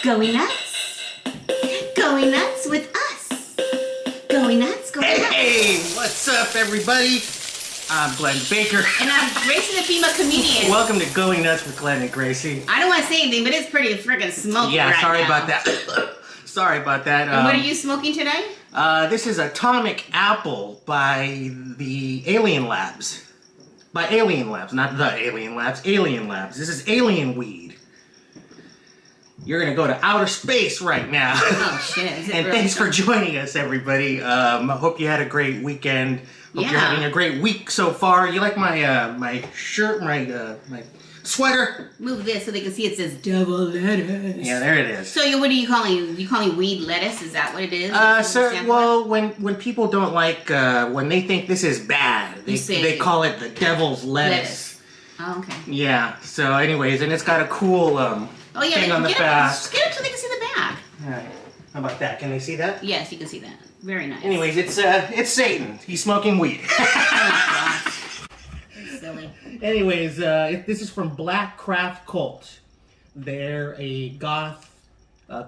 Going nuts. Going nuts with us. Going nuts, going nuts. Hey, what's up, everybody? I'm Glenn Baker. And I'm Gracie, the female comedian. Welcome to Going Nuts with Glenn and Gracie. I don't want to say anything, but it's pretty freaking smoky Yeah, right sorry now. about that. Sorry about that. And what are you smoking today? This is Atomic Apple by the Alien Labs. By Alien Labs, not the Alien Labs. Alien Labs. This is alien weed. You're gonna go to outer space right now. Oh shit! Is it And really thanks for something? joining us, everybody. I hope you had a great weekend. Hope Yeah. you're having a great week so far. You like my my shirt, my sweater? Move this so they can see it says double lettuce. Yeah, there it is. So what are you calling? You calling weed lettuce? Is that what it is? When people don't like when they think this is bad, they call it the devil's lettuce. Oh, okay. Yeah. So, anyways, and it's got a cool thing on the back. Just get it so they can see the back. All right. How about that? Can they see that? Yes, you can see that. Very nice. Anyways, it's Satan. He's smoking weed. Oh, gosh. You're silly. Anyways, this is from Black Craft Cult. They're a goth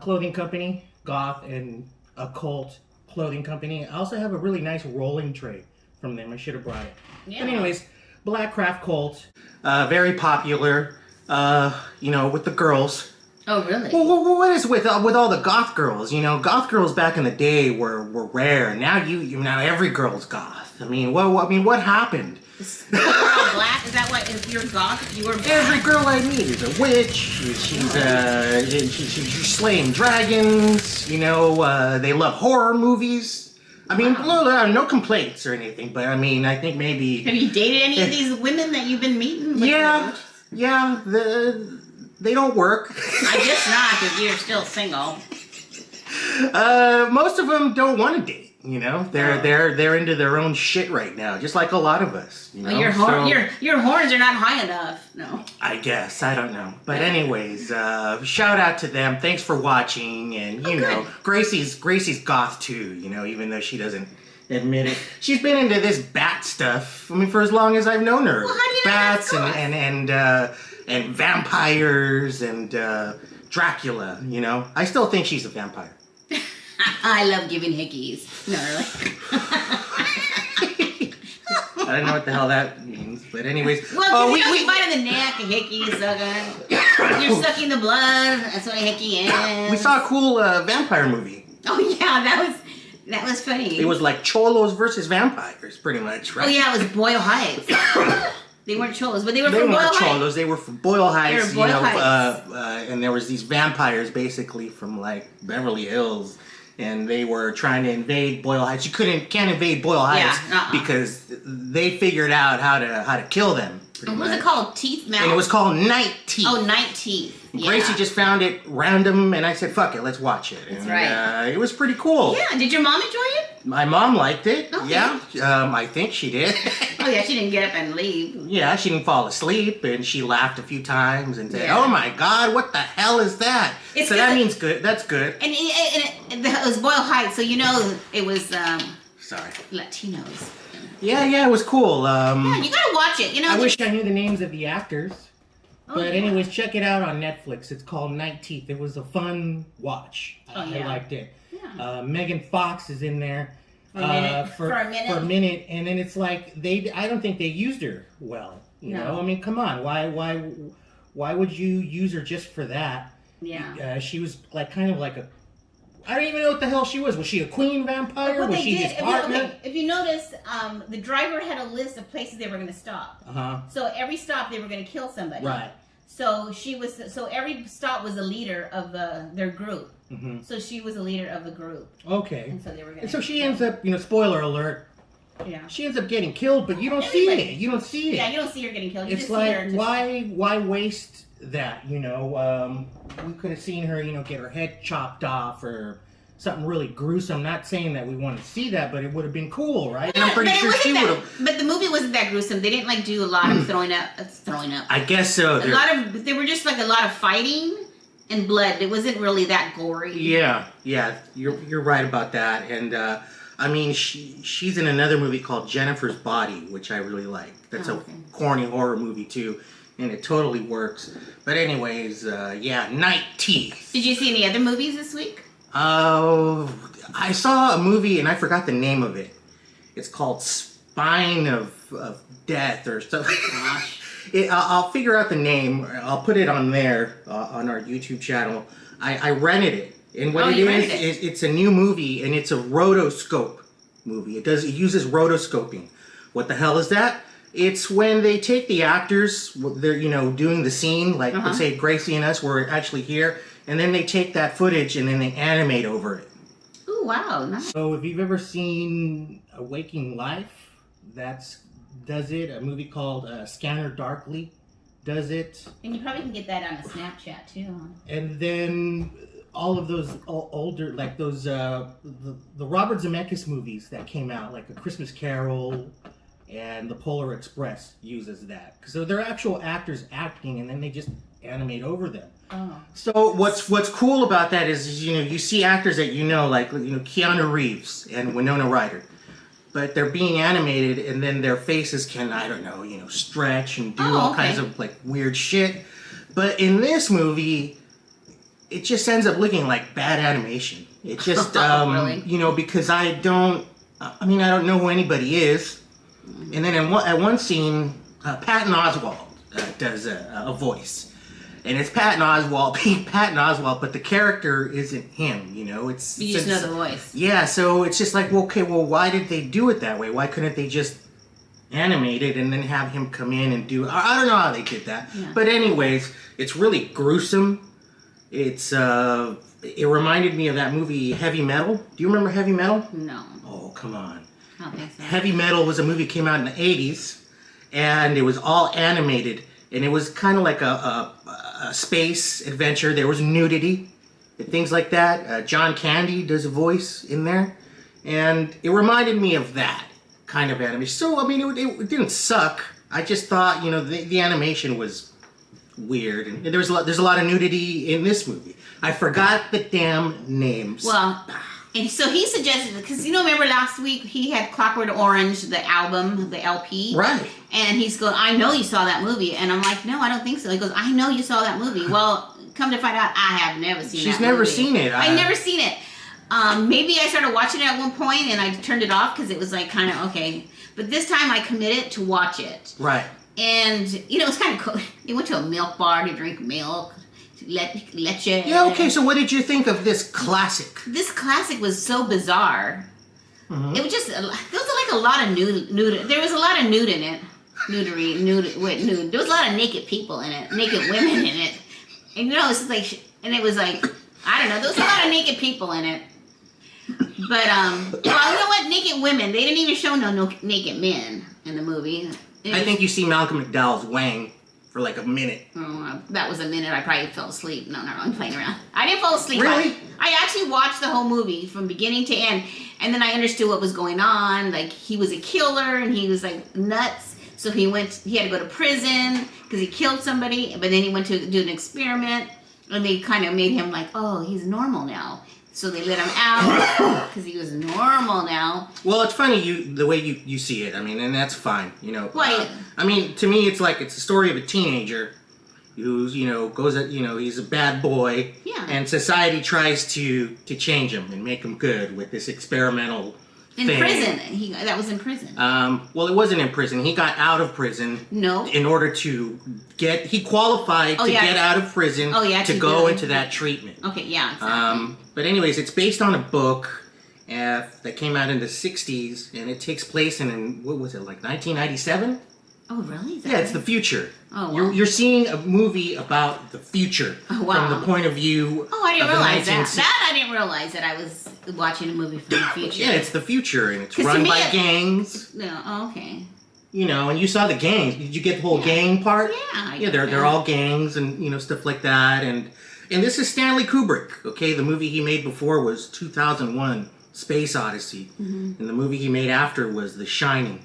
clothing company, goth and occult clothing company. I also have a really nice rolling tray from them. I should have brought it. Yeah. But anyways, Black Craft Cult, very popular, with the girls. Oh, really? Well, what is with all the goth girls? You know, goth girls back in the day were rare. Now now every girl's goth. I mean, what happened? You're all black? Is that what? If you're goth, you were black? Every girl I meet is a witch. She's slaying dragons. You know, they love horror movies. I mean, no complaints or anything, but I mean, I think maybe. Have you dated any of these women that you've been meeting? Yeah. They don't work. I guess not, because you're still single. Most of them don't want to date. You know, they're into their own shit right now, just like a lot of us. You know? Your horns are not high enough. No. I guess I don't know, but anyways, shout out to them. Thanks for watching, and you know, Gracie's goth too. You know, even though she doesn't admit it, she's been into this bat stuff. I mean, for as long as I've known her, well, how do you bats know and vampires and Dracula. You know, I still think she's a vampire. I love giving hickeys. No, really. I don't know what the hell that means, but anyways. Well, you bite in the neck, a hickey, sucking. You're sucking the blood. That's what a hickey is. We saw a cool vampire movie. Oh yeah, that was funny. It was like cholos versus vampires, pretty much, right? Oh yeah, it was Boyle Heights. They weren't cholos, but they were from Boyle Heights. They weren't cholos. They were from Boyle Heights. They were Boyle Heights. And there was these vampires basically from like Beverly Hills. And they were trying to invade Boyle Heights. You can't invade Boyle Heights because they figured out how to kill them. What was it called? Teeth Mouth? And it was called Night Teeth. Oh, Night Teeth. Yeah. Gracie just found it random, and I said, "Fuck it, let's watch it." That's and, right. It was pretty cool. Yeah. Did your mom enjoy it? My mom liked it. Okay. Yeah. I think she did. Oh yeah, she didn't get up and leave. Yeah, she didn't fall asleep, and she laughed a few times and said, Yeah. "Oh my God, what the hell is that?" It's so that means good. That's good. And it was Boyle Heights, so you know it was Sorry. Latinos. Yeah, it was cool. Yeah, you gotta watch it. You know. I wish I knew the names of the actors. Oh, but yeah. anyways, check it out on Netflix. It's called Night Teeth. It was a fun watch. Oh, yeah. I liked it. Yeah. Megan Fox is in there. For a minute, and then it's like I don't think they used her well. You know, I mean, come on, why would you use her just for that? Yeah. She was like kind of like I don't even know what the hell she was. Was she a queen vampire? Was she just Hartman? If you notice, the driver had a list of places they were going to stop. So every stop they were going to kill somebody. Right. So every stop was a leader of their group. Mm-hmm. So she was a leader of the group. Okay. And so they were going. And so she ends up, spoiler alert. Yeah. She ends up getting killed, but you don't see it. You don't see it. Yeah, you don't see her getting killed. You It's just like, see her why waste that? We could have seen her, get her head chopped off or something really gruesome. Not saying that we want to see that, but it would have been cool, right? Yeah, and I'm pretty sure she would have. But the movie wasn't that gruesome. They didn't do a lot of throwing up. I guess so. They were just a lot of fighting and blood. It wasn't really that gory. Yeah, you're right about that. And I mean, she's in another movie called Jennifer's Body, which I really like. That's a corny horror movie too. and it totally works. But anyways, yeah, Night Teeth. Did you see any other movies this week? I saw a movie and I forgot the name of it. It's called Spine of Death or something. I'll figure out the name. I'll put it on there on our YouTube channel. I rented it, and what it is, it's a new movie, and it's a rotoscope movie. It uses rotoscoping. What the hell is that? It's when they take the actors, they're doing the scene, like let's say Gracie and us were actually here, and then they take that footage and then they animate over it. Oh wow! Nice. So if you've ever seen A Waking Life, does it. A movie called Scanner Darkly does it. And you probably can get that on a Snapchat too. And then all of those older, like those the Robert Zemeckis movies that came out, like A Christmas Carol and The Polar Express, uses that. So they're actual actors acting, and then they just animate over them. Oh. So what's cool about that is you see actors that like Keanu Reeves and Winona Ryder. But they're being animated, and then their faces can, stretch and do all kinds of like weird shit. But in this movie, it just ends up looking like bad animation. It just, really? Because I don't know who anybody is. And then at one scene, Patton Oswalt does a voice. And it's Patton Oswalt being Patton Oswalt, but the character isn't him, You just know the voice. Yeah, so it's just like, why did they do it that way? Why couldn't they just animate it and then have him come in and do it? I don't know how they did that. Yeah. But anyways, it's really gruesome. It reminded me of that movie Heavy Metal. Do you remember Heavy Metal? No. Oh, come on. I don't think so. Heavy Metal was a movie that came out in the 80s, and it was all animated. And it was kind of like a space adventure. There was nudity and things like that. John Candy does a voice in there. And it reminded me of that kind of animation. So, it didn't suck. I just thought, the animation was weird. And there's a lot of nudity in this movie. I forgot the damn names. Well, and so he suggested, because remember last week he had Clockwork Orange, the album, the LP? Right. And he's going, I know you saw that movie. And I'm like, no, I don't think so. He goes, I know you saw that movie. Well, come to find out, I have never seen that movie. She's never seen it. I've never seen it. Maybe I started watching it at one point and I turned it off because it was like kind of okay. But this time I committed to watch it. Right. And, it's kind of cool. They went to a milk bar to drink milk. Leche. Yeah, okay, so what did you think of this classic? This classic was so bizarre. Mm-hmm. It was just, there was like a lot of nude. There was a lot of nude in it. Nude. There was a lot of naked people in it. Naked women in it. And it's like, and it was like, I don't know, there was a lot of naked people in it. But, well, you know what? Naked women. They didn't even show no naked men in the movie. I think you see Malcolm McDowell's wang for like a minute. Oh, that was a minute. I probably fell asleep. No, I'm playing around. I didn't fall asleep. Really? I actually watched the whole movie from beginning to end, and then I understood what was going on. Like, he was a killer, and he was like nuts. So he had to go to prison because he killed somebody, but then he went to do an experiment, and they kind of made him like, oh, he's normal now. So they let him out because he was normal now. Well, it's funny the way you see it. And that's fine. Right. To me, it's like it's the story of a teenager who's he's a bad boy. Yeah. And society tries to change him and make him good with this experimental in thing. Prison. That was in prison. Well, it wasn't in prison. He got out of prison. No. In order to he qualified to get out of prison. To go into that treatment. Okay. Yeah. Exactly. But anyways, it's based on a book that came out in the 60s, and it takes place in what was it, like 1997? Oh, really? Yeah, it's the future. Oh, wow. You're seeing a movie about the future from the point of view. Oh, I didn't realize that. I didn't realize that I was watching a movie from the future. Yeah, it's the future, and it's run by gangs. No, okay. And you saw the gangs. Did you get the whole gang part? Yeah. They're all gangs and stuff like that, and this is Stanley Kubrick. Okay, the movie he made before was 2001: Space Odyssey, and the movie he made after was The Shining.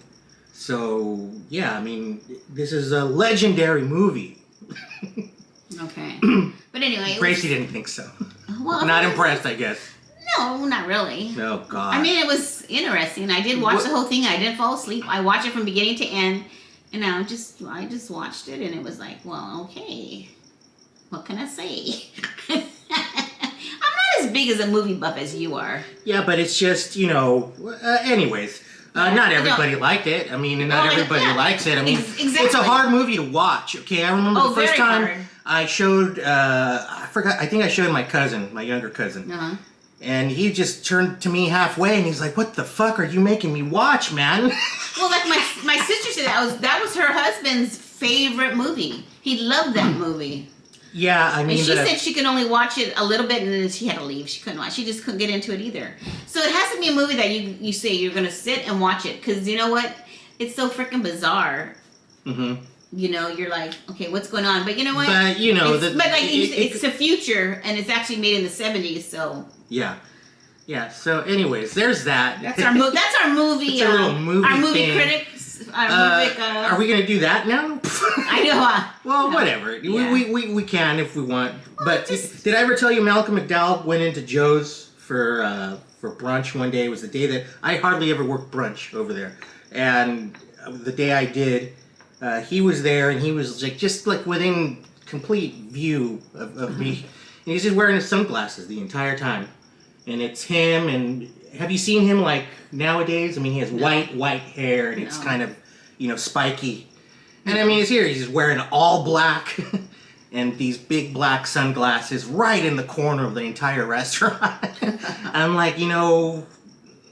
So, yeah, this is a legendary movie. Okay. But anyway... Gracie didn't think so. Well, not impressed, I guess. No, not really. Oh, God. It was interesting. I did watch the whole thing. I didn't fall asleep. I watched it from beginning to end. And I just watched it, and it was like, well, okay, what can I say? I'm not as big as a movie buff as you are. Yeah, but it's just, anyways. Not everybody liked it. I mean, not everybody likes it. I mean, exactly. It's a hard movie to watch. Okay, I remember the first time hard. I showed, I forgot, I think I showed my cousin, my younger cousin. Uh-huh. And he just turned to me halfway and he's like, "What the fuck are you making me watch, man?" Well, like my sister said, that was her husband's favorite movie. He loved that movie. Yeah, I mean, and she said she could only watch it a little bit, and then she had to leave. She couldn't watch. She just couldn't get into it either. So it has to be a movie that you say you're gonna sit and watch it, because you know what? It's so freaking bizarre. Mm-hmm. You're like, okay, what's going on? But you know what? But it's the future, and it's actually made in the 70s. So yeah. So, anyways, there's that. That's our movie. It's a little movie. Our movie thing. critics. Are we gonna do that now? I know. Well, whatever. Yeah. We can if we want. But did I ever tell you Malcolm McDowell went into Joe's for brunch one day? It was the day that I hardly ever worked brunch over there, and the day I did, he was there, and he was just within complete view of me, and he's just wearing his sunglasses the entire time, and it's him. And have you seen him nowadays? I mean, he has white hair, and it's kind of spiky. And I mean, he's here. He's wearing all black and these big black sunglasses right in the corner of the entire restaurant. I'm like, you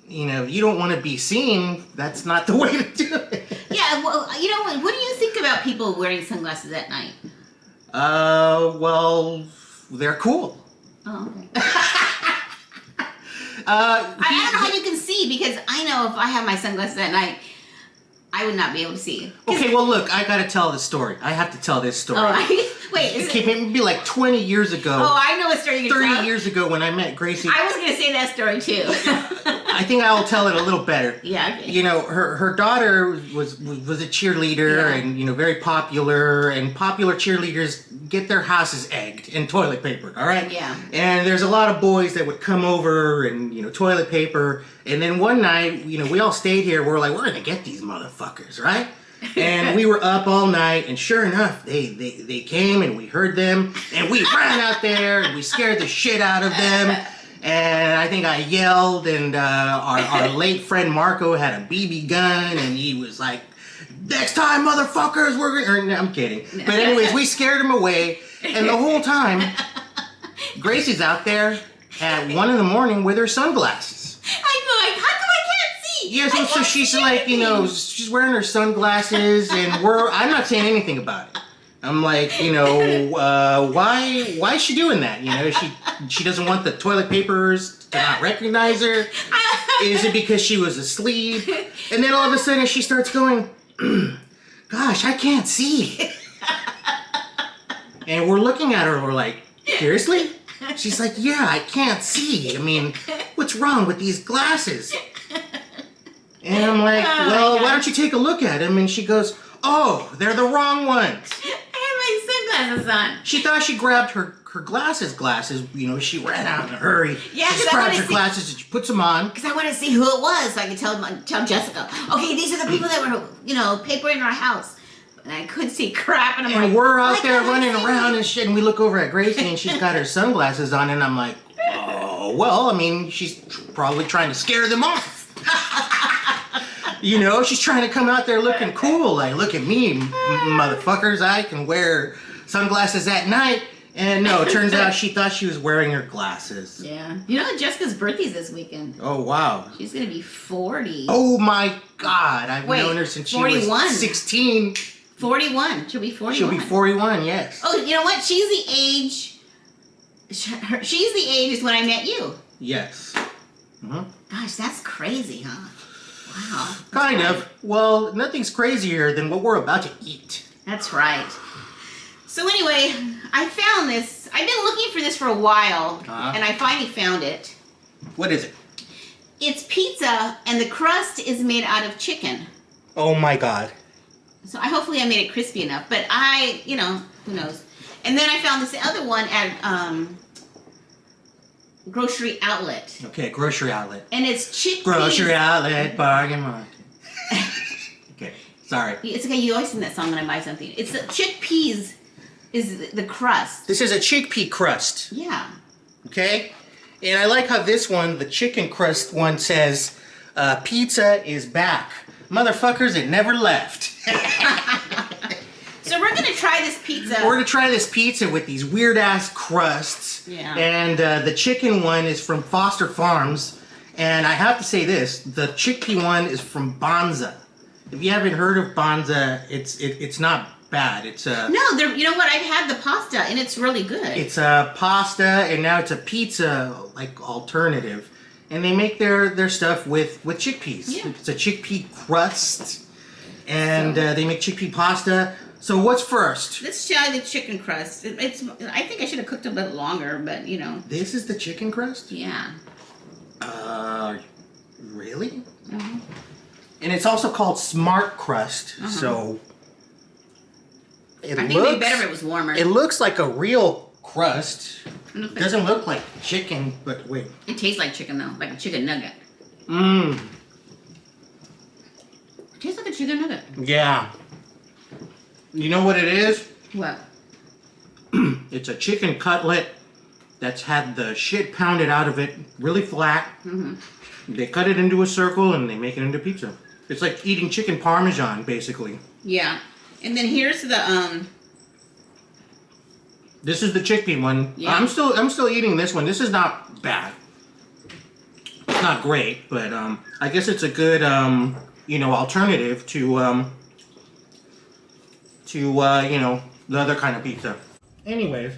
you don't want to be seen. That's not the way to do it. Yeah, well, what do you think about people wearing sunglasses at night? Well, they're cool. Oh, okay. I don't know how you can see, because I know if I have my sunglasses at night, I would not be able to see. Okay, well, look, I gotta tell this story. I have to tell this story. Wait, is it may be 20 years ago. Oh, I know what story you're going to tell. 30 years ago when I met Gracie. I was going to say that story, too. I think I'll tell it a little better. Yeah, okay. Her daughter was a cheerleader, and, very popular, and popular cheerleaders get their houses egged and toilet papered, all right? Yeah. And there's a lot of boys that would come over and, toilet paper. And then one night, we all stayed here. We're like, we're going to get these motherfuckers, right? And we were up all night, and sure enough, they came, and we heard them, and we ran out there, and we scared the shit out of them. And I think I yelled, and our late friend Marco had a BB gun, and he was like, "Next time, motherfuckers, we're gonna..." No, I'm kidding. But anyways, we scared him away, and the whole time, Gracie's out there at 1 a.m. with her sunglasses. I'm like, how come I can't see? Yeah, so she's like, she's wearing her sunglasses, and I'm not saying anything about it. I'm like, why is she doing that? She doesn't want the toilet papers to not recognize her. Is it because she was asleep? And then all of a sudden she starts going, "Gosh, I can't see." And we're looking at her, we're like, "Seriously?" She's like, "Yeah, I can't see. I mean, what's wrong with these glasses?" And I'm like, "Well, why don't you take a look at them?" And she goes, "Oh, they're the wrong ones." Sunglasses on. She thought she grabbed her glasses. She ran out in a hurry. Yeah, she grabbed her glasses and she puts them on. Because I want to see who it was, so I could tell Jessica, okay, these are the people that were, papering our house. And I couldn't see crap, and I'm like, we're out there running around and shit, and we look over at Gracie, and she's got her sunglasses on, and I'm like, oh, well, I mean, she's probably trying to scare them off. She's trying to come out there looking cool, like, look at me, motherfuckers, I can wear sunglasses at night. And no, it turns out she thought she was wearing her glasses. Yeah. Jessica's birthday's this weekend. Oh, wow. She's going to be 40. Oh, my God. I've known her since 41. She was 16. 41. She'll be 41. She'll be 41, yes. Oh, you know what? She's the age is when I met you. Yes. Mm-hmm. Gosh, that's crazy, huh? Wow. Kind of. Well, nothing's crazier than what we're about to eat. That's right. So anyway, I found this. I've been looking for this for a while, and I finally found it. What is it? It's pizza, and the crust is made out of chicken. Oh my God. So hopefully I made it crispy enough, but who knows. And then I found this other one at Grocery Outlet. Okay, Grocery Outlet. And it's chickpeas. Grocery Outlet, bargain market. Okay. Sorry. It's okay. You always sing that song when I buy something. It's the chickpeas is the crust. This is a chickpea crust. Yeah. Okay? And I like how this one, the chicken crust one, says, pizza is back. Motherfuckers, it never left. So we're going to try this pizza. We're going to try this pizza with these weird-ass crusts. Yeah. And the chicken one is from Foster Farms. And I have to say this, the chickpea one is from Bonza. If you haven't heard of Bonza, it's not bad. It's a... No, you know what? I've had the pasta, and it's really good. It's a pasta, and now it's a pizza, like, alternative. And they make their stuff with chickpeas. Yeah. It's a chickpea crust. And they make chickpea pasta. So what's first? Let's try the chicken crust. It's. I think I should have cooked a bit longer, but, you know. This is the chicken crust? Yeah. Really? Mm-hmm. And it's also called smart crust, so I think it'd be better if it was warmer. It looks like a real crust. It Doesn't look like chicken, but wait. It tastes like chicken though, like a chicken nugget. Mmm. It tastes like a chicken nugget. Yeah. You know what it is? What? It's a chicken cutlet that's had the shit pounded out of it, really flat. Mm-hmm. They cut it into a circle and they make it into pizza. It's like eating chicken parmesan, basically. Yeah. And then here's the This is the chickpea one. Yeah. I'm still eating this one. This is not bad. It's not great, but I guess it's a good alternative to the other kind of pizza. Anyways,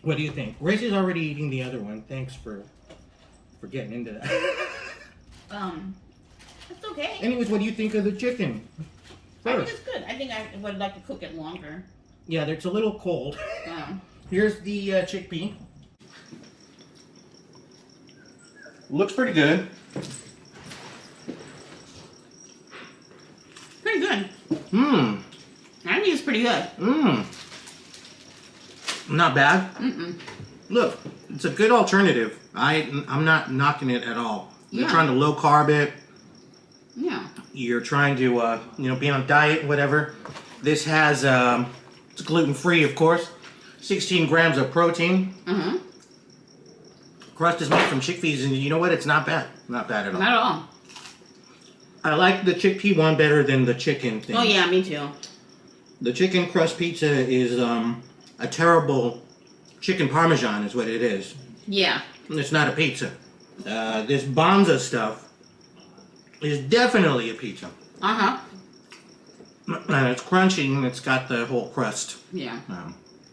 what do you think? Gracie's already eating the other one. Thanks for getting into that. it's okay. Anyways, what do you think of the chicken? I think it's good. I think I would like to cook it longer. Yeah, it's a little cold. Here's the chickpea. Looks pretty good. Pretty good. Mmm. I think it's pretty good. Mmm. Not bad. Mm-mm. Look, it's a good alternative. I'm not knocking it at all. You're Yeah. trying to low carb it. Yeah. You're trying to be on a diet, whatever. This has it's gluten free, of course. 16 grams of protein. Mm-hmm. Crust is made from chickpeas, and you know what? It's not bad. Not bad at all. Not at all. I like the chickpea one better than the chicken thing. Oh yeah, me too. The chicken crust pizza is a terrible chicken parmesan is what it is. Yeah. It's not a pizza. This Bonza stuff is definitely a pizza. Uh-huh. And it's crunchy and it's got the whole crust. Yeah.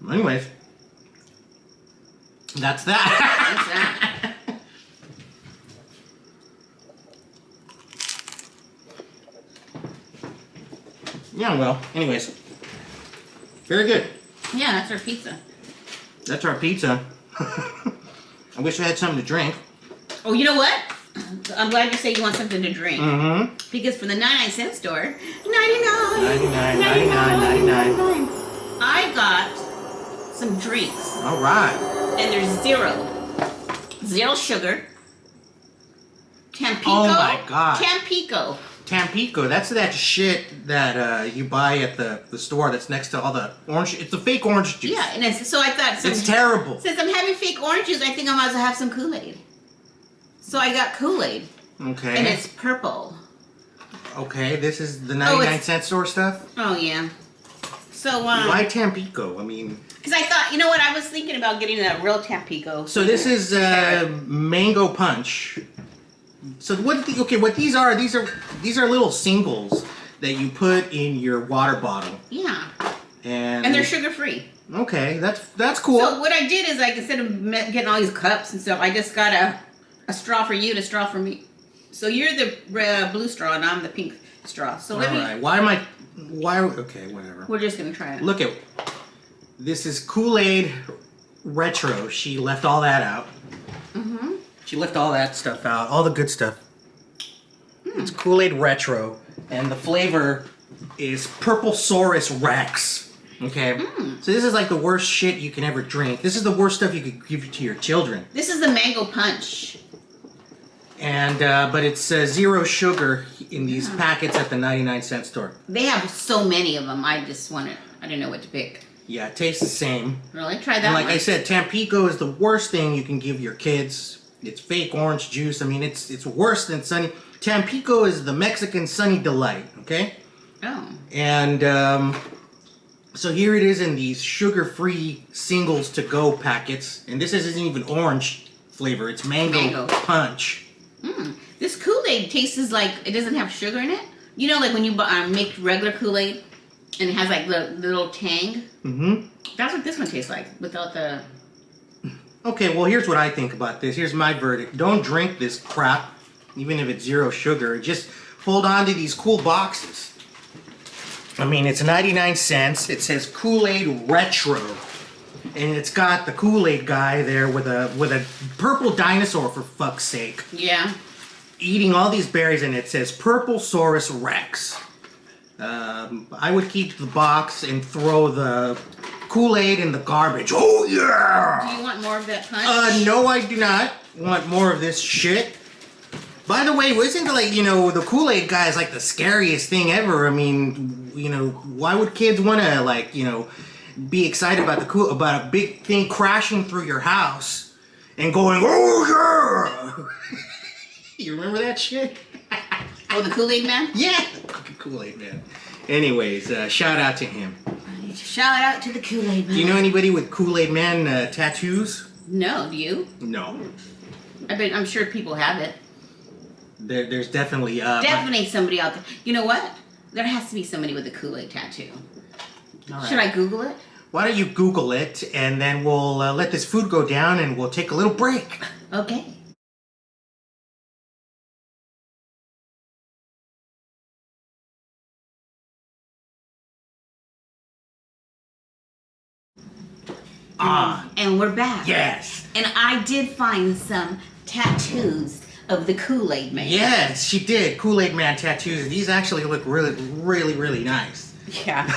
Anyways, that's that. What's that? Yeah, well, anyways. Very good. Yeah, that's our pizza. That's our pizza. I wish I had something to drink. Oh, you know what? I'm glad you say you want something to drink. Mm-hmm. Because for the 99-cent store, 99. 99. I got some drinks. All right. And there's zero sugar. Tampico. Oh my God. Tampico. Tampico, that's that shit that you buy at the store that's next to all the orange. It's a fake orange juice. Yeah, and so I thought it's terrible. Since I'm having fake orange juice, I think I might as well have some Kool-Aid. So I got Kool-Aid. Okay. And it's purple. Okay, this is the 99-cent store stuff? Oh, yeah. So, why Tampico? I mean... Because I thought, you know what, I was thinking about getting a real Tampico. So this is Mango Punch. So what these are little singles that you put in your water bottle. Yeah. And they're sugar-free. Okay, that's cool. So what I did is, like, instead of getting all these cups and stuff, I just got a straw for you and a straw for me. So you're the blue straw and I'm the pink straw. So let me... Alright, okay, whatever. We're just going to try it. Look at... This is Kool-Aid Retro. She left all that out. Mm-hmm. She left all that stuff out. All the good stuff. It's Kool-Aid Retro. And the flavor is Purple Saurus Rex. Okay? So this is like the worst shit you can ever drink. This is the worst stuff you could give to your children. This is the Mango Punch. And but it's 0 sugar in these packets at the 99-cent store. They have so many of them. I didn't know what to pick. Yeah, it tastes the same. Really? Try that And like one. I said, Tampico is the worst thing you can give your kids. It's fake orange juice. I mean, it's worse than Sunny. Tampico is the Mexican Sunny Delight, okay? Oh. And so here it is in these sugar-free singles to go packets. And this isn't even orange flavor. It's mango. Punch. This Kool-Aid tastes like it doesn't have sugar in it. You know, like when you make regular Kool-Aid and it has like the little tang? Mm-hmm. That's what this one tastes like without the... Okay, well, here's what I think about this. Here's my verdict. Don't drink this crap, even if it's 0 sugar. Just hold on to these cool boxes. I mean, it's 99 cents. It says Kool-Aid Retro. And it's got the Kool-Aid guy there with a purple dinosaur, for fuck's sake. Yeah. Eating all these berries, and it says Purplesaurus Rex. I would keep the box and throw the Kool-Aid in the garbage. Oh, yeah! Do you want more of that punch? No, I do not want more of this shit. By the way, isn't like, the Kool-Aid guy is like the scariest thing ever. I mean, why would kids want to, like, be excited about about a big thing crashing through your house and going, oh, yeah! You remember that shit? Oh, the Kool-Aid Man? Yeah! Kool-Aid Man. Anyways, shout out to him. Shout out to the Kool-Aid Man. Do you know anybody with Kool-Aid Man tattoos? No, do you? No. I'm sure people have it. There's definitely... Definitely somebody out there. You know what? There has to be somebody with a Kool-Aid tattoo. Right. Should I Google it? Why don't you Google it, and then we'll let this food go down, and we'll take a little break. Okay. And we're back. Yes. And I did find some tattoos of the Kool-Aid Man. Yes, she did. Kool-Aid Man tattoos. These actually look really, really, really nice. Yeah.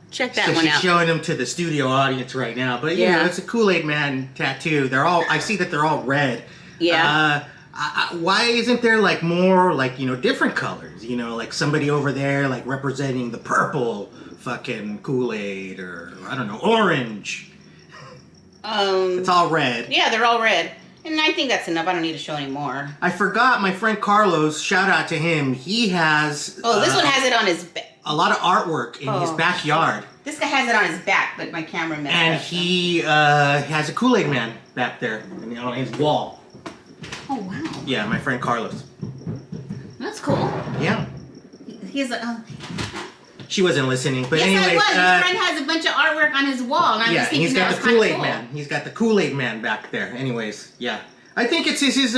Check that so one she's out. showing them to the studio audience right now. But Yeah. It's a Kool-Aid Man tattoo. I see that they're all red. Yeah. Why isn't there like more like, different colors? Like somebody over there like representing the purple fucking Kool-Aid, or I don't know, orange. It's all red. Yeah, they're all red. And I think that's enough. I don't need to show any more. I forgot my friend Carlos, shout out to him. He has Oh, this one has it on his back. a lot of artwork in his backyard. This guy has it on his back, but my camera messed And up. he has a Kool-Aid Man back there on his wall. Oh, wow. Yeah, my friend Carlos. That's cool. Yeah. He's like, She wasn't listening, but yes, anyways. I was. His friend has a bunch of artwork on his wall, and I Yeah, was and thinking he's got that the was kind of Kool-Aid cool. Man. He's got the Kool-Aid Man back there. Anyways, yeah. I think it's his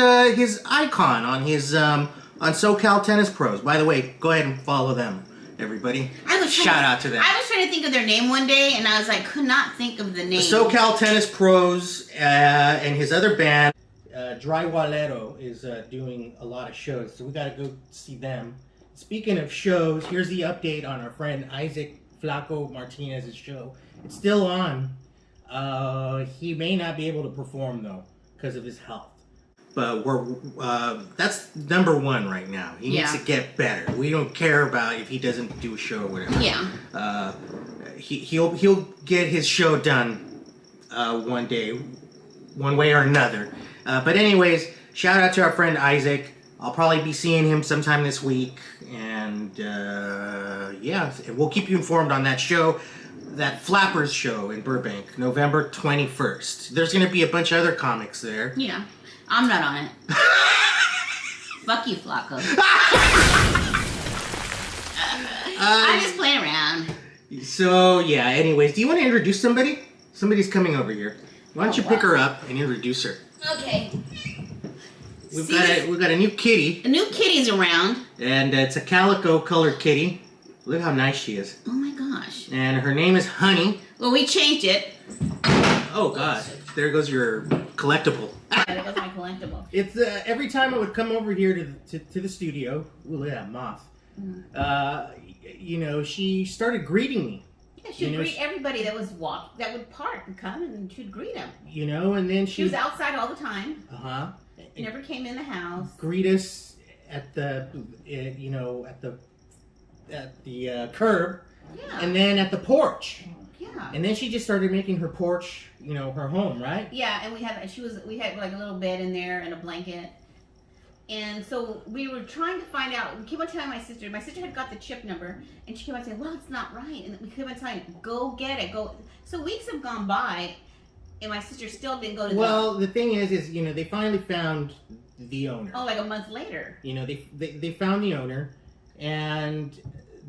icon on his on SoCal Tennis Pros. By the way, go ahead and follow them, everybody. Shout out to them. I was trying to think of their name one day, and I was like, could not think of the name. SoCal Tennis Pros and his other band, Dry Walero, is doing a lot of shows, so we got to go see them. Speaking of shows, here's the update on our friend Isaac Flaco Martinez's show. It's still on. He may not be able to perform though because of his health. But that's number one right now. He needs to get better. We don't care about if he doesn't do a show or whatever. Yeah. He'll get his show done one day, one way or another. But anyways, shout out to our friend Isaac. I'll probably be seeing him sometime this week, and we'll keep you informed on that show, that Flappers show in Burbank, November 21st. There's going to be a bunch of other comics there. Yeah. I'm not on it. Fuck you, Flacco. I just play around. So, yeah, anyways, do you want to introduce somebody? Somebody's coming over here. Why don't you pick her up and introduce her? Okay. We've got a new kitty. A new kitty's around. And it's a calico colored kitty. Look how nice she is. Oh my gosh. And her name is Honey. Well, we changed it. Oh god, there goes your collectible. There goes my collectible. It's every time I would come over here to the studio. Ooh, look at that moth. She started greeting me. Yeah, she'd greet everybody that would park and come, and she'd greet them. You know, and then she was outside all the time. Uh-huh. Never came in the house. Greet us at the, curb. Yeah. And then at the porch. Yeah. And then she just started making her porch, her home, right? Yeah, and we had like a little bed in there and a blanket. And so we were trying to find out. We kept on telling my sister. My sister had got the chip number, and she kept on saying, "Well, it's not right." And we kept on telling, "Go get it, go." So weeks have gone by, and my sister still didn't go to. Well, the thing is, they finally found the owner. Oh, like a month later. They found the owner, and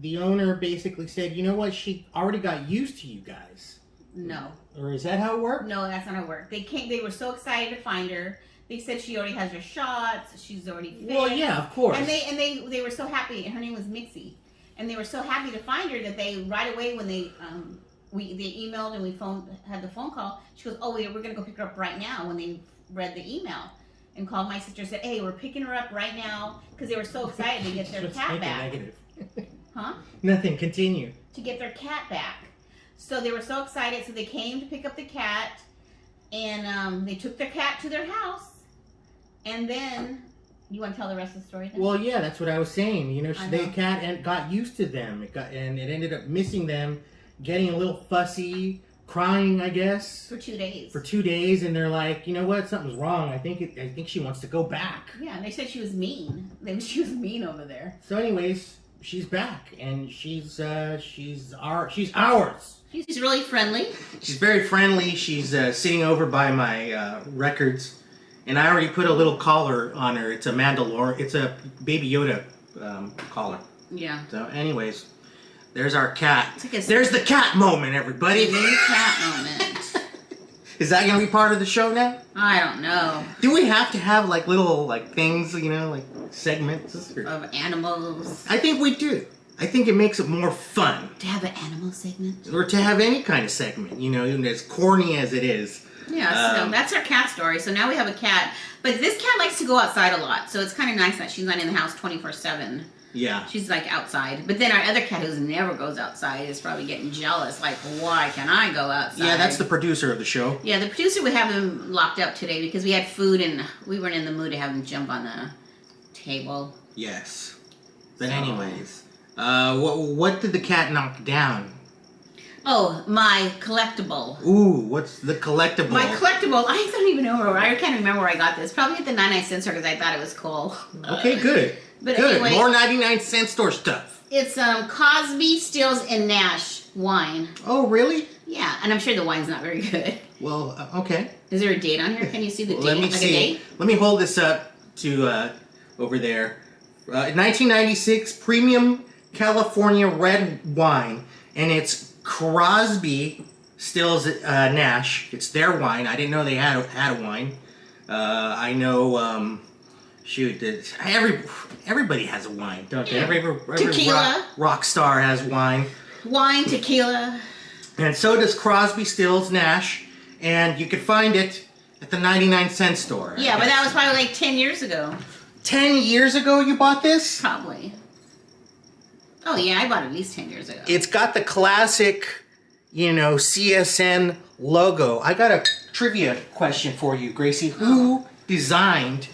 the owner basically said, "You know what? She already got used to you guys." No. Or is that how it worked? No, that's not how it worked. They came. They were so excited to find her. They said she already has her shots. She's already fixed. Well, yeah, of course. And they were so happy. Her name was Mixie, and they were so happy to find her that they right away when they emailed and we had the phone call. She goes, "Oh, we're gonna go pick her up right now." When they read the email and called my sister and said, "Hey, we're picking her up right now," because they were so excited to get their cat back. Negative. Huh? Nothing. Continue. To get their cat back. So they were so excited. So they came to pick up the cat, and they took their cat to their house. And then, you want to tell the rest of the story then? Well, yeah, that's what I was saying. The cat got used to them. And it ended up missing them, getting a little fussy, crying, I guess. For 2 days. For 2 days, and they're like, "You know what? Something's wrong. I think she wants to go back." Yeah, and they said she was mean. She was mean over there. So, anyways, she's back, and she's ours. She's really friendly. She's very friendly. She's sitting over by my records. And I already put a little collar on her. It's a Mandalorian. It's a Baby Yoda collar. Yeah. So, anyways, there's our cat. There's the cat moment, everybody. New cat moment. Is that going to be part of the show now? I don't know. Do we have to have little things, like segments of animals? I think we do. I think it makes it more fun to have an animal segment, or to have any kind of segment. Even as corny as it is. Yeah, so that's our cat story. So now we have a cat. But this cat likes to go outside a lot. So it's kind of nice that she's not in the house 24/7. Yeah. She's outside. But then our other cat who never goes outside is probably getting jealous. Why can I go outside? Yeah, that's the producer of the show. Yeah, the producer, we have him locked up today because we had food and we weren't in the mood to have him jump on the table. Yes. But anyways, what did the cat knock down? Oh, my collectible. Ooh, what's the collectible? My collectible, I don't even know I can't remember where I got this. Probably at the 99-cent store because I thought it was cool. Okay, good. But good. Anyway, more 99-cent store stuff. It's Crosby, Stills, and Nash wine. Oh, really? Yeah, and I'm sure the wine's not very good. Well, okay. Is there a date on here? Can you see the date? Let me see. Let me hold this up to over there. 1996 Premium California Red Wine, and it's Crosby, Stills, Nash. It's their wine. I didn't know they had a wine. I know. Everybody has a wine, don't they? Every tequila. Rock star has wine. Wine, tequila. And so does Crosby, Stills, Nash, and you can find it at the 99-cent store. Yeah, but that was probably 10 years ago. 10 years ago you bought this? Probably. Oh, yeah, I bought it at least 10 years ago. It's got the classic, CSN logo. I got a trivia question for you, Gracie. Who designed,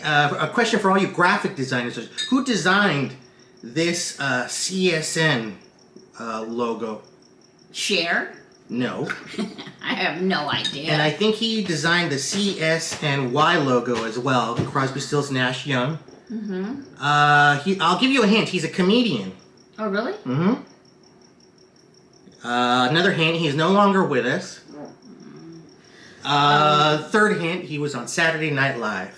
a question for all you graphic designers, who designed this CSN logo? Cher? No. I have no idea. And I think he designed the CSNY logo as well, Crosby, Stills, Nash, Young. Mm-hmm. I'll give you a hint. He's a comedian. Oh, really? Mm-hmm. Another hint. He's no longer with us. Third hint. He was on Saturday Night Live.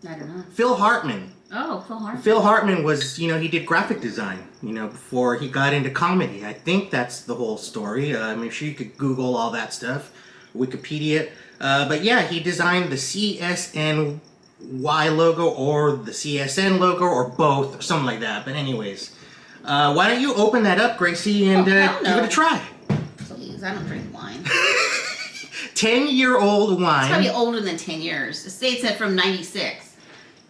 I don't know. Phil Hartman. Oh, Phil Hartman. Phil Hartman was, he did graphic design, before he got into comedy. I think that's the whole story. I'm sure you could Google all that stuff. Wikipedia. But yeah, he designed the CSNY logo or the CSN logo or both or something like that. But anyways, why don't you open that up, Gracie, and give it a try. Please, I don't drink wine. 10-year-old wine. It's probably older than 10 years. It states that from 96.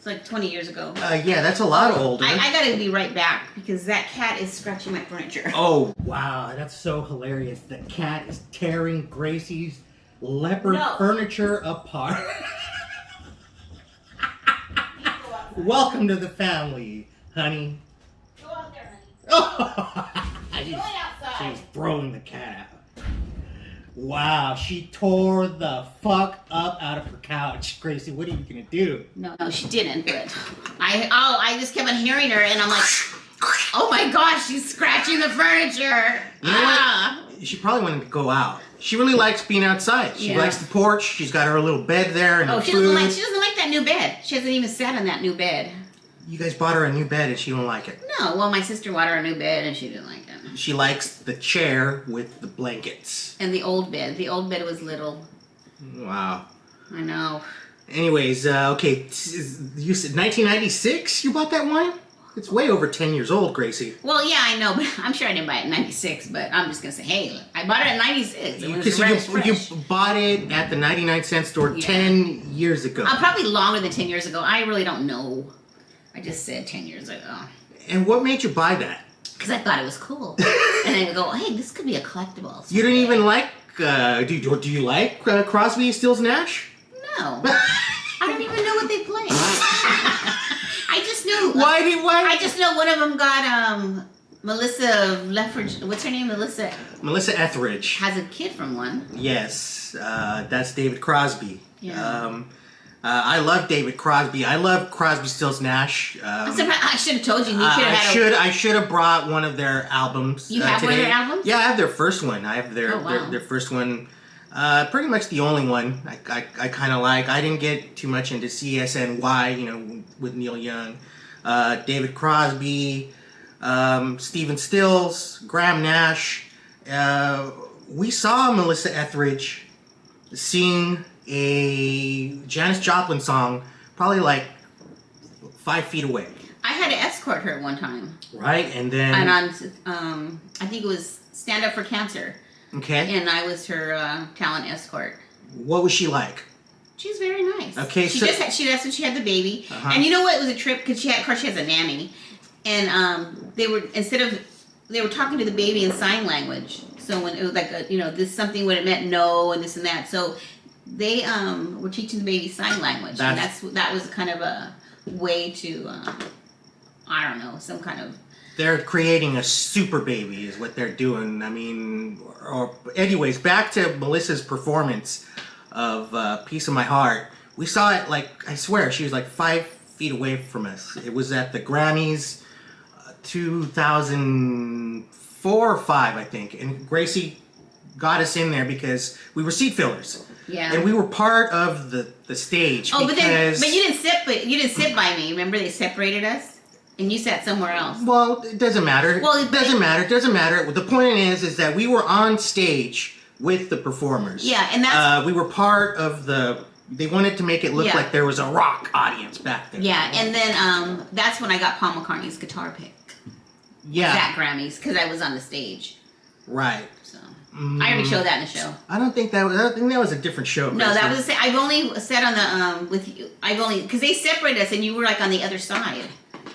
So like 20 years ago. Yeah, that's a lot older. I gotta be right back because that cat is scratching my furniture. Oh, wow, that's so hilarious. The cat is tearing Gracie's leopard furniture apart. Welcome to the family, honey. Go out there, honey. She's throwing the cat out. Wow, she tore the fuck up out of her couch. Gracie, what are you gonna do? No, she didn't. But I just kept on hearing her, and I'm like, oh my gosh, she's scratching the furniture. You know what? She probably wanted to go out. She really likes being outside. She likes the porch. She's got her little bed there and her she food. doesn't like that new bed. She hasn't even sat on that new bed. You guys bought her a new bed and she don't like it. No, well, my sister bought her a new bed and she didn't like it. She likes the chair with the blankets. And the old bed. The old bed was little. Wow. I know. Anyways, okay, you said 1996 you bought that wine? It's way over 10 years old, Gracie. Well, yeah, I know, but I'm sure I didn't buy it in 96, but I'm just going to say, hey, I bought it in 96. It was fresh. You bought it at the 99-cent store 10 years ago. Probably longer than 10 years ago. I really don't know. I just said 10 years ago. And what made you buy that? Because I thought it was cool. And I would go, hey, this could be a collectible. You didn't even like, do you like Crosby, Stills, Nash? No. I don't even know what they play. I just knew. Why? I just know one of them got Melissa Leffridge. What's her name? Melissa Etheridge has a kid from one. Yes, that's David Crosby. Yeah. I love David Crosby. I love Crosby, Stills, Nash. I'm surprised. I should have told you. I should have brought one of their albums. You have today. one of their albums? Yeah, I have their first one. I have their first one. Pretty much the only one I kind of like. I didn't get too much into CSNY, with Neil Young. David Crosby, Stephen Stills, Graham Nash. We saw Melissa Etheridge sing a Janis Joplin song probably like 5 feet away. I had to escort her one time. Right, and then... And on, I think it was Stand Up for Cancer. Okay. And I was her talent escort. What was she like? She's very nice. Okay, that's when she had the baby. Uh-huh. And you know what? It was a trip because she has a nanny. And they were talking to the baby in sign language. So when it was like, this something when it meant no and this and that. So they were teaching the baby sign language. And that was kind of a way to, I don't know, some kind of... They're creating a super baby is what they're doing. I mean, anyways, back to Melissa's performance of Piece of My Heart. We saw it I swear, she was like 5 feet away from us. It was at the Grammys 2004 or 5, I think. And Gracie got us in there because we were seat fillers. Yeah. And we were part of the stage. Oh, but you didn't sit by me. Remember they separated us? And you sat somewhere else. Well, it doesn't matter. It doesn't matter. The point is that we were on stage with the performers. Yeah, and that's... we were part of they wanted to make it look like there was a rock audience back there. Yeah, and then that's when I got Paul McCartney's guitar pick. Yeah. At Grammys, because I was on the stage. Right. So I already showed that in the show. I think that was a different show. No, that was... I've only sat on the... with you. Because they separated us and you were on the other side.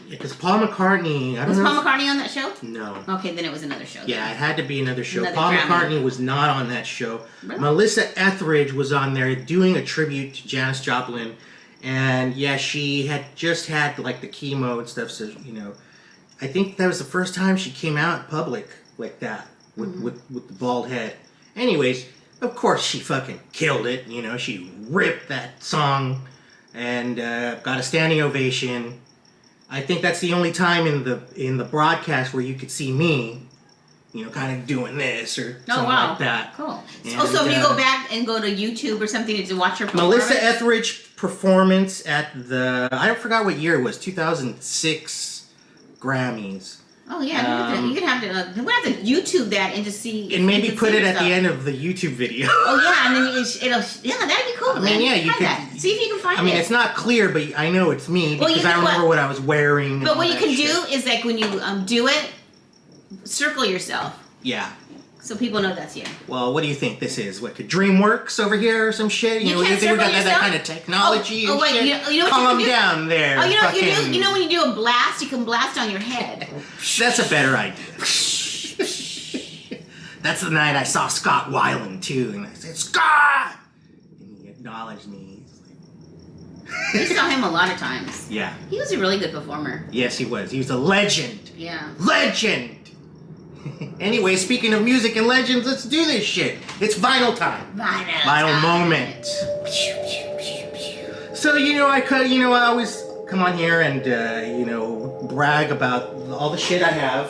Because Paul McCartney... Was Paul McCartney on that show? No. Okay, then it was another show. Yeah, it had to be another show. Paul McCartney was not on that show. Really? Melissa Etheridge was on there doing a tribute to Janis Joplin. And yeah, she had just had the chemo and stuff. So, I think that was the first time she came out in public like that with the bald head. Anyways, of course she fucking killed it. She ripped that song and got a standing ovation. I think that's the only time in the broadcast where you could see me, kind of doing this or something like that. Cool. So if you go back and go to YouTube or something to watch her performance? Melissa Etheridge performance at I forgot what year it was, 2006 Grammys. Oh yeah, we're gonna have to YouTube that and just see. And maybe put it at the end of the YouTube video. Oh yeah, and then that'd be cool. I mean, yeah, you could see if you can find it. I mean, it's not clear, but I know it's me because I remember what I was wearing. But what you can do is when you do it, circle yourself. Yeah. So people know that's you. Well, what do you think this is? What, could DreamWorks over here or some shit? You know, can't think we got circle that kind of technology and wait, shit? you know what Calm you can do? down there. Oh, you know what you fucking- do? You know when you do a blast, you can blast on your head. That's a better idea. That's the night I saw Scott Weiland too, and I said, Scott! And he acknowledged me. We saw him a lot of times. Yeah. He was a really good performer. Yes, he was. He was a legend. Yeah. Legend! Anyway, speaking of music and legends, let's do this shit. It's vinyl time. Vinyl moment. So, I always come on here and, brag about all the shit I have.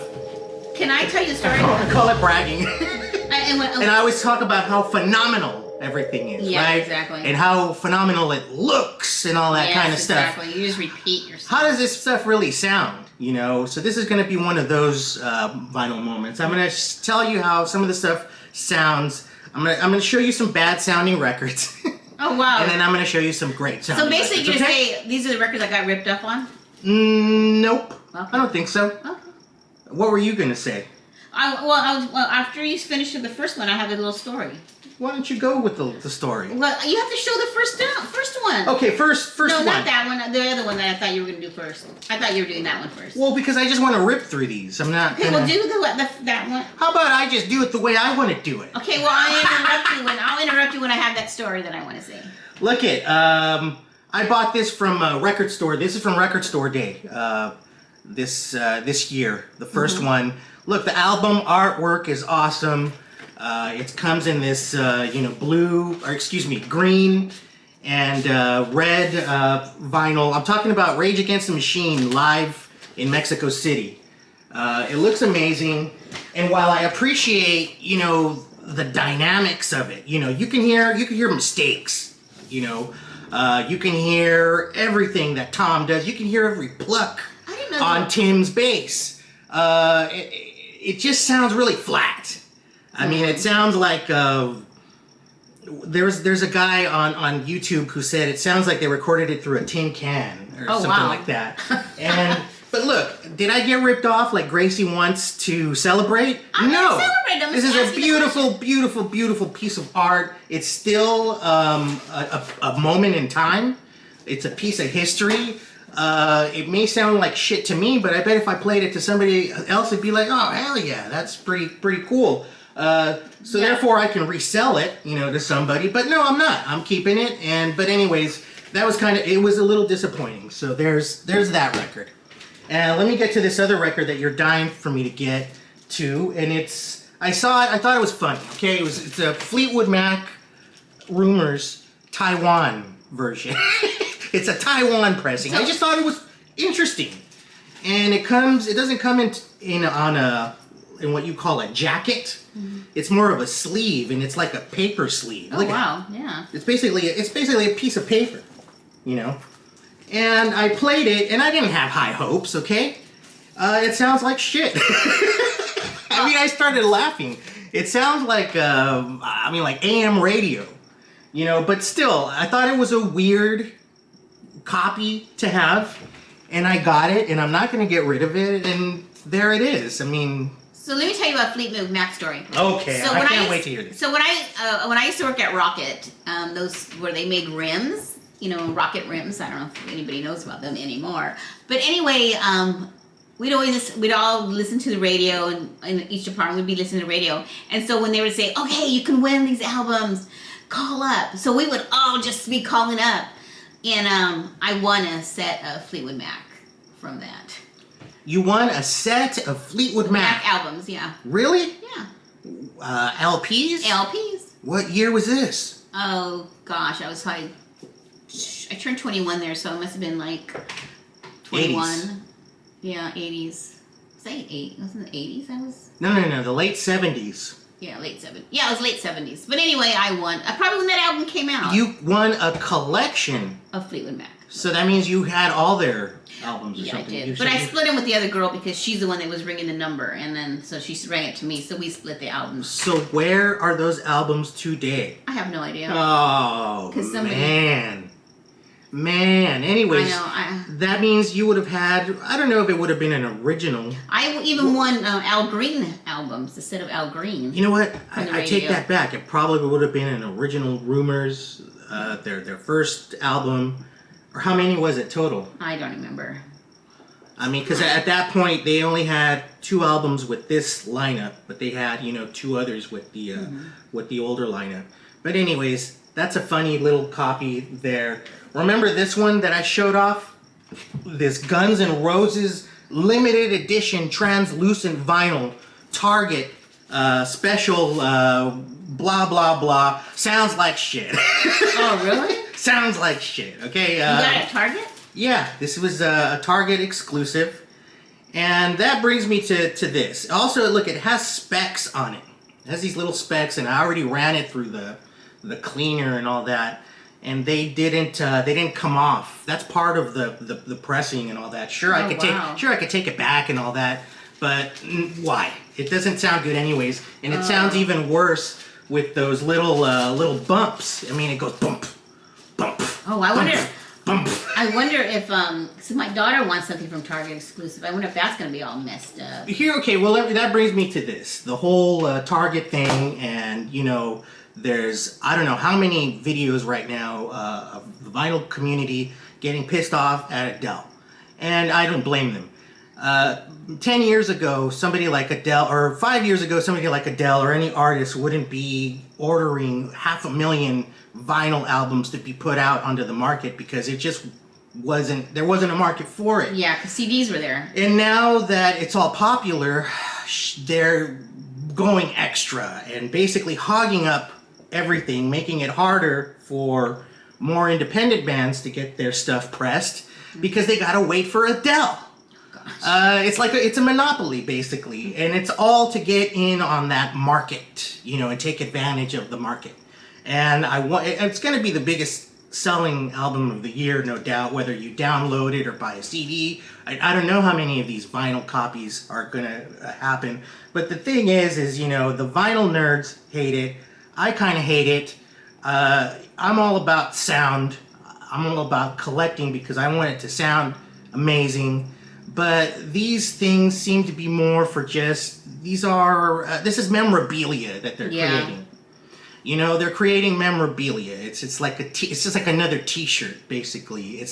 Can I tell you a story? I call it bragging. And I always talk about how phenomenal everything is, yeah, right? Exactly. And how phenomenal it looks and all that kind of stuff. Exactly. You just repeat yourself. How does this stuff really sound? So this is going to be one of those vinyl moments. I'm going to tell you how some of the stuff sounds. I'm going to show you some bad sounding records. Oh wow! And then I'm going to show you some great sounding. So basically, records, you're gonna say these are the records I got ripped up on? Nope. Okay. I don't think so. Okay. What were you going to say? After you finished the first one, I have a little story. Why don't you go with the story? Well, you have to show the first one. Okay, first no, one. No, not that one. The other one that I thought you were going to do first. I thought you were doing that one first. Well, because I just want to rip through these. I'm not. Okay, well, do that one. How about I just do it the way I want to do it? Okay, well, I'll interrupt you when I have that story that I want to say. Look it. I bought this from a record store. This is from Record Store Day. This year, the first one. Look, the album artwork is awesome. It comes in this, green and red vinyl. I'm talking about Rage Against the Machine live in Mexico City. It looks amazing. And while I appreciate, the dynamics of it, you can hear mistakes, you can hear everything that Tom does. You can hear every pluck on Tim's bass. It just sounds really flat. I mean, it sounds like there's a guy on YouTube who said it sounds like they recorded it through a tin can or something like that. But look, did I get ripped off like Gracie wants to celebrate? No. This is a beautiful, beautiful, beautiful piece of art. It's still a moment in time. It's a piece of history. It may sound like shit to me, but I bet if I played it to somebody else, it'd be like, oh, hell yeah, that's pretty cool. Therefore I can resell it, to somebody, but no, I'm not. I'm keeping it. But anyways, that was it was a little disappointing. So there's that record. And let me get to this other record that you're dying for me to get to. And I saw it, I thought it was funny. Okay. It's a Fleetwood Mac Rumors Taiwan version. It's a Taiwan pressing. I just thought it was interesting. And it doesn't come in what you call a jacket. Mm-hmm. It's more of a sleeve, and it's like a paper sleeve. Oh, wow, yeah. It's basically a piece of paper, And I played it, and I didn't have high hopes, okay? It sounds like shit. I mean, I started laughing. It sounds like, like AM radio, but still, I thought it was a weird copy to have, and I got it, and I'm not going to get rid of it, and there it is. I mean... So let me tell you about Fleetwood Mac story. Okay, so I can't wait to hear this. So when I used to work at Rocket, those where they made rims, Rocket rims. I don't know if anybody knows about them anymore. But anyway, we'd all listen to the radio, and in each department would be listening to the radio. And so when they would say, "Okay, you can win these albums, call up," so we would all just be calling up, and I won a set of Fleetwood Mac from that. You won a set of Fleetwood Mac albums, yeah. Really? Yeah. LPs? LPs. What year was this? Oh gosh, I turned 21 there, so it must have been like 21. 80s. Yeah, 80s. Wasn't it 80s? No, the late 70s. Yeah, late 70s. Yeah, it was late 70s. But anyway, I won. Probably when that album came out. You won a collection of Fleetwood Mac. So that means you had all their albums or something. Yeah, I did. But I split them with the other girl because she's the one that was ringing the number, and then so she rang it to me, so we split the albums. So where are those albums today? I have no idea. Oh, man. Man, anyways, I know. that means you would have had, I don't know if it would have been an original. I even won Al Green albums instead of Al Green. You know what? On the I take radio. that back. It probably would have been an original Rumors, their first album. Or how many was it total? I don't remember. I mean, because at that point, they only had 2 albums with this lineup, but they had, 2 others with the older lineup. But anyways, that's a funny little copy there. Remember this one that I showed off? This Guns N' Roses limited edition translucent vinyl Target special blah blah blah. Sounds like shit. Oh, really? Sounds like shit. Okay. You got it at Target? Yeah, this was a Target exclusive. And that brings me to this. Also, look, it has specs on it. It has these little specs, and I already ran it through the cleaner and all that. And they didn't come off. That's part of the pressing and all that. Sure, I could take it back and all that, but why? It doesn't sound good anyways, and it sounds even worse with those little bumps. I mean, it goes bump, bump. Oh, I wonder. Bump. I wonder if so my daughter wants something from Target exclusive. I wonder if that's gonna be all messed up. Here, okay. Well, that brings me to this: the whole Target thing, and there's, I don't know how many videos right now of the vinyl community getting pissed off at Adele. And I don't blame them. 10 years ago, somebody like Adele, or 5 years ago, somebody like Adele or any artist wouldn't be ordering 500,000 vinyl albums to be put out onto the market because it just there wasn't a market for it. Yeah, because CDs were there. And now that it's all popular, they're going extra and basically hogging up everything, making it harder for more independent bands to get their stuff pressed because they gotta wait for Adele. It's a monopoly basically, and it's all to get in on that market, and take advantage of the market. And it's gonna be the biggest selling album of the year, no doubt, whether you download it or buy a CD. I don't know how many of these vinyl copies are gonna happen, but the thing is the vinyl nerds hate it. I kind of hate it. I'm all about sound. I'm all about collecting because I want it to sound amazing. But these things seem to be more for this is memorabilia that they're creating. They're creating memorabilia. It's just like another T-shirt basically. It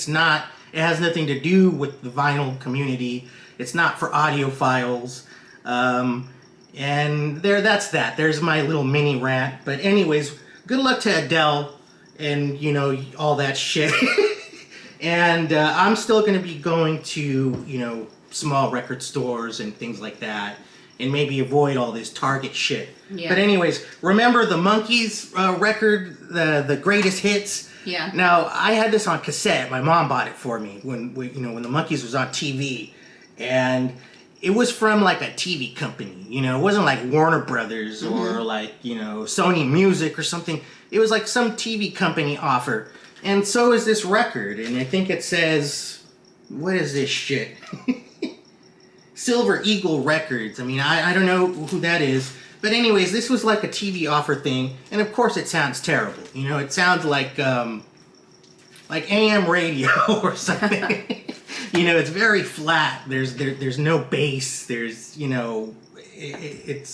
has nothing to do with the vinyl community. It's not for audiophiles. And that's that. There's my little mini rant. But anyways, good luck to Adele and, all that shit. And I'm still going to be going to, small record stores and things like that. And maybe avoid all this Target shit. Yeah. But anyways, remember the Monkees record, the greatest hits? Yeah. Now, I had this on cassette. My mom bought it for me when the Monkees was on TV. And it was from like a TV company, it wasn't like Warner Brothers or like, Sony Music or something. It was like some TV company offer. And so is this record. And I think it says, what is this shit? Silver Eagle Records. I mean, I don't know who that is. But anyways, this was like a TV offer thing. And of course it sounds terrible. It sounds like AM radio or something. It's very flat. There's no bass. There's, it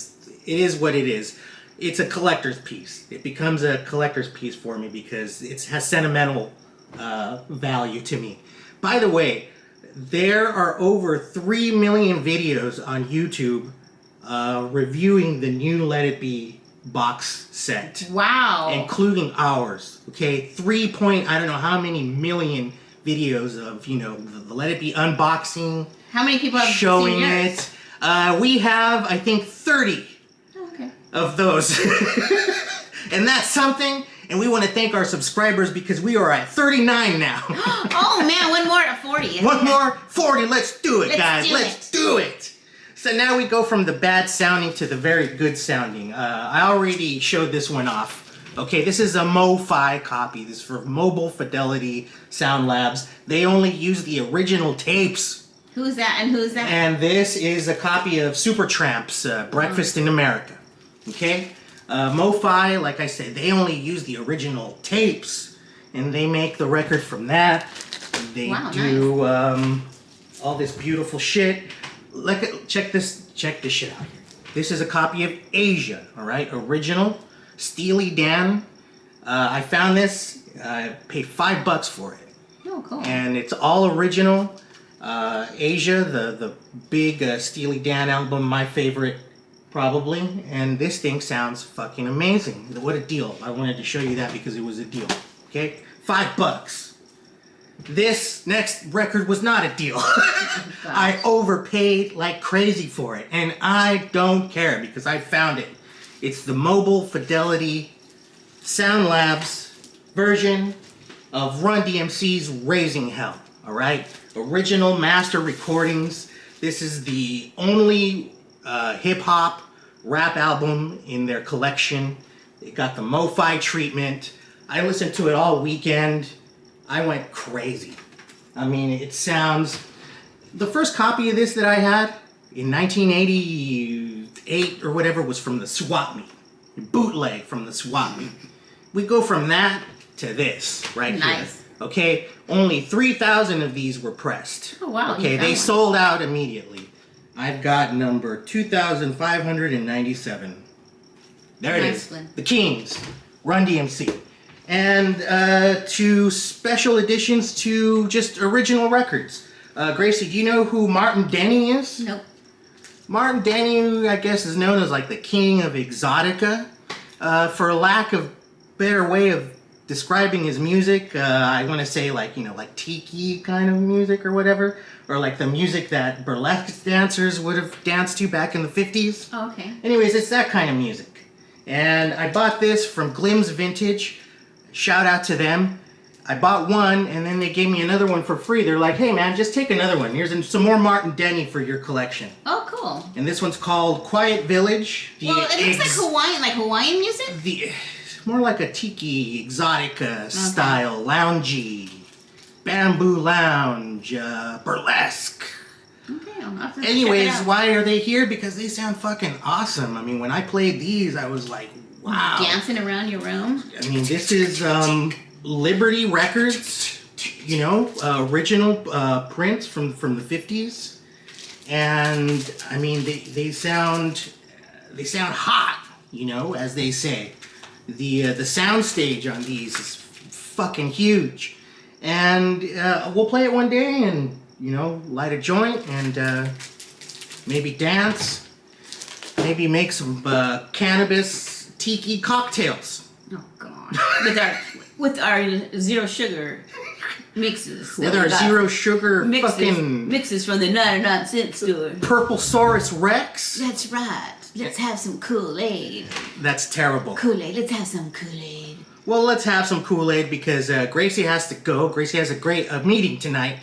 is what it is. It's a collector's piece. It becomes a collector's piece for me because it has sentimental value to me. By the way, there are over 3 million videos on YouTube reviewing the new Let It Be box set. Wow. Including ours. Okay, I don't know how many million videos of, the Let It Be unboxing. How many people have showing seen yours? it? We have, I think, 30 of those. And that's something. And we want to thank our subscribers because we are at 39 now. Oh man, one more at 40. One more 40. Let's do it, guys. Let's do it. So now we go from the bad sounding to the very good sounding. I already showed this one off. Okay, this is a Mo-Fi copy. This is for Mobile Fidelity Sound Labs. They only use the original tapes. Who's that and who's that? And this is a copy of Supertramp's Breakfast in America. Okay? Mo-Fi, like I said, they only use the original tapes. and they make the record from that. They do all this beautiful shit. Check this shit out here. This is a copy of Asia, all right, original Steely Dan. I found this. I paid $5 for it. Oh, cool. And it's all original. Asia, the big Steely Dan album, my favorite, probably. And this thing sounds fucking amazing. What a deal! I wanted to show you that because it was a deal. Okay, $5. This next record was not a deal. I overpaid like crazy for it, and I don't care because I found it. It's the Mobile Fidelity Sound Labs version of Run DMC's Raising Hell. All right, original master recordings. This is the only hip hop rap album in their collection. It got the Mo-Fi treatment. I listened to it all weekend. I went crazy. I mean, it sounds... The first copy of this that I had in 1988 or whatever was from the swap meet. Bootleg from the swap meet. We go from that to this right here. Okay? Only 3,000 of these were pressed. Oh, wow. Okay, they sold out immediately. I've got number 2,597. There it is. The Kings. Run DMC. And to special editions to just original records. Gracie, do you know who Martin Denny is? Nope. Martin Denny, I guess, is known as like the king of exotica. For a lack of better way of describing his music, I want to say like, you know, like tiki kind of music or whatever. Or like the music that burlesque dancers would have danced to back in the 50s. Oh, okay. Anyways, it's that kind of music. And I bought this from Glim's Vintage. Shout out to them. I bought one, and then they gave me another one for free. They're like, hey man, just take another one. Here's some more Martin Denny for your collection. Oh, cool. And this one's called Quiet Village. Well, it looks like Hawaiian music? More like a tiki, exotica style, loungy, bamboo lounge, burlesque. Okay, I'll have to Anyways, check it out. why are they here? Because they sound fucking awesome. I mean, when I played these, I was like, wow. Dancing around your room? I mean, this is Liberty Records, you know, original prints from the 50s. And I mean, they sound hot, you know, as they say. The sound stage on these is fucking huge. And we'll play it one day and, you know, light a joint and maybe dance. Maybe make some cannabis tiki cocktails. Oh God! with our zero sugar mixes. With our zero sugar mixes from the 99-cent store. Purple Saurus Rex. That's right. Let's have some Kool-Aid. That's terrible. Kool-Aid. Let's have some Kool-Aid. Well, let's have some Kool-Aid because Gracie has to go. Gracie has a great meeting tonight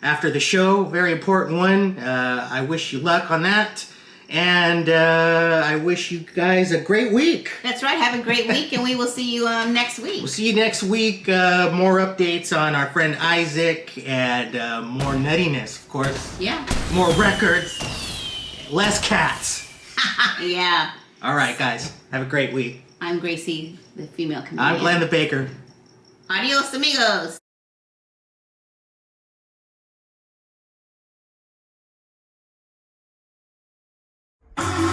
after the show. Very important one. I wish you luck on that. And I wish you guys a great week. That's right. Have a great week, and we will see you next week. We'll see you next week. More updates on our friend Isaac and more nuttiness, of course. Yeah. More records. Less cats. Yeah. All right, guys. Have a great week. I'm Gracie, the female comedian. I'm Glenn the Baker. Adios, amigos. You